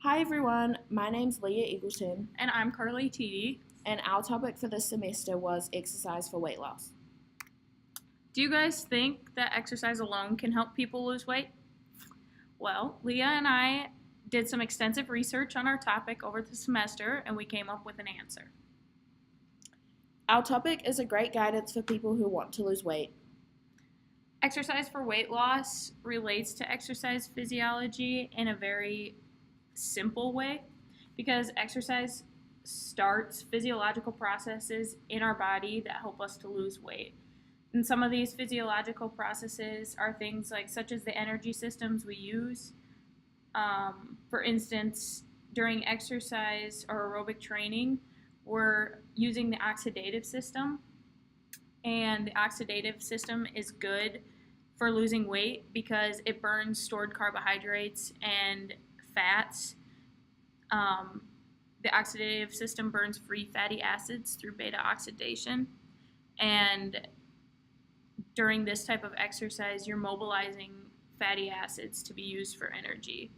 Hi everyone, my name's Leah Eagleton, And I'm Carly Teedy. and our topic for this semester was exercise for weight loss. Do you guys think that exercise alone can help people lose weight? Well, Leah and I did some extensive research on our topic over the semester and we came up with an answer. Our topic is a great guidance for people who want to lose weight. Exercise for weight loss relates to exercise physiology in a very simple way because exercise starts physiological processes in our body that help us to lose weight. And some of these physiological processes are things like such as the energy systems we use. For instance, during exercise or aerobic training, we're using the oxidative system, and the oxidative system is good for losing weight because it burns stored carbohydrates and fats. The oxidative system burns free fatty acids through beta oxidation, and during this type of exercise, you're mobilizing fatty acids to be used for energy.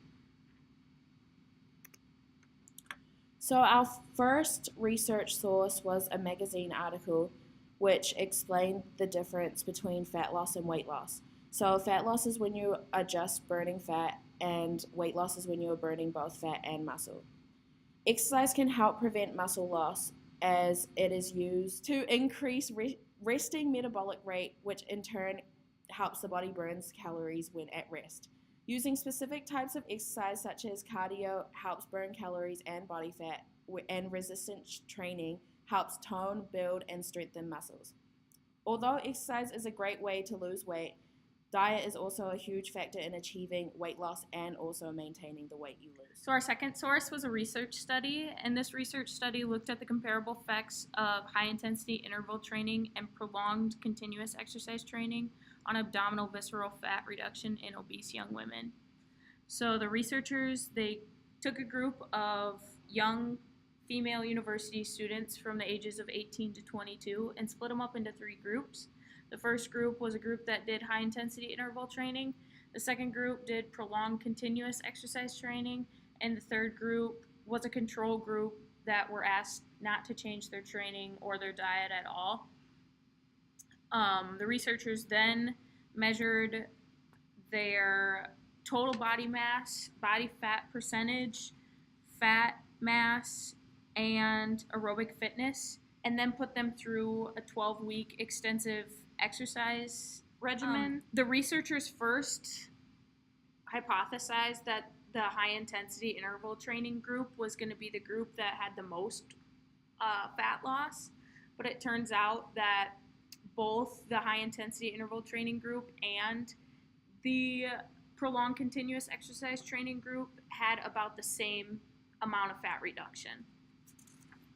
So, our first research source was a magazine article which explained the difference between fat loss and weight loss. So, fat loss is when you are just burning fat, and weight loss is when you are burning both fat and muscle. Exercise can help prevent muscle loss as it is used to increase resting metabolic rate, which in turn helps the body burn calories when at rest. Using specific types of exercise such as cardio helps burn calories and body fat, and resistance training helps tone, build, and strengthen muscles. Although exercise is a great way to lose weight, diet is also a huge factor in achieving weight loss and also maintaining the weight you lose. So, our second source was a research study, and this research study looked at the comparable effects of high intensity interval training and prolonged continuous exercise training on abdominal visceral fat reduction in obese young women. So, the researchers they took a group of young female university students from the ages of 18 to 22 and split them up into three groups. The first group was a group that did high intensity interval training. The second group did prolonged continuous exercise training. And the third group was a control group that were asked not to change their training or their diet at all. The researchers then measured their total body mass, body fat percentage, fat mass, and aerobic fitness, and then put them through a 12-week extensive exercise regimen. The researchers first hypothesized that the high intensity interval training group was going to be the group that had the most fat loss, but it turns out that both the high intensity interval training group and the prolonged continuous exercise training group had about the same amount of fat reduction.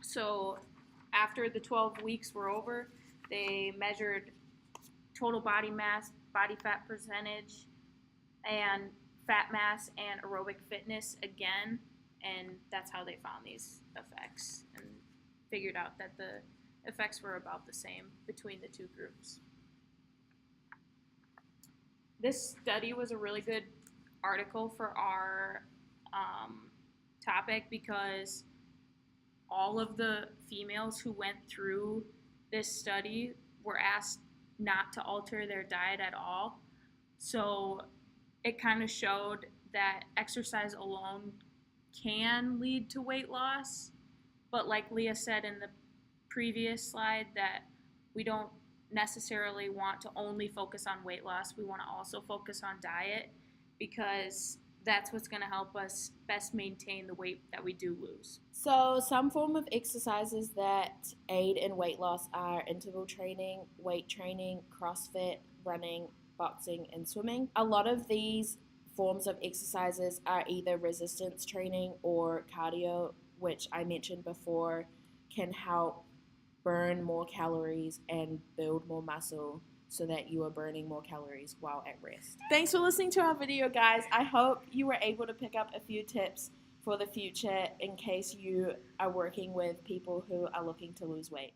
So after the 12 weeks were over, they measured total body mass, body fat percentage, and fat mass and aerobic fitness again, and that's how they found these effects and figured out that the effects were about the same between the two groups. This study was a really good article for our topic because all of the females who went through this study were asked not to alter their diet at all. So it kind of showed that exercise alone can lead to weight loss, but like Leah said in the previous slide, that we don't necessarily want to only focus on weight loss. We want to also focus on diet because that's what's going to help us best maintain the weight that we do lose. So, some form of exercises that aid in weight loss are interval training, weight training, CrossFit, running, boxing, and swimming. A lot of these forms of exercises are either resistance training or cardio, which I mentioned before can help burn more calories and build more muscle so that you are burning more calories while at rest. Thanks for listening to our video, guys. I hope you were able to pick up a few tips for the future in case you are working with people who are looking to lose weight.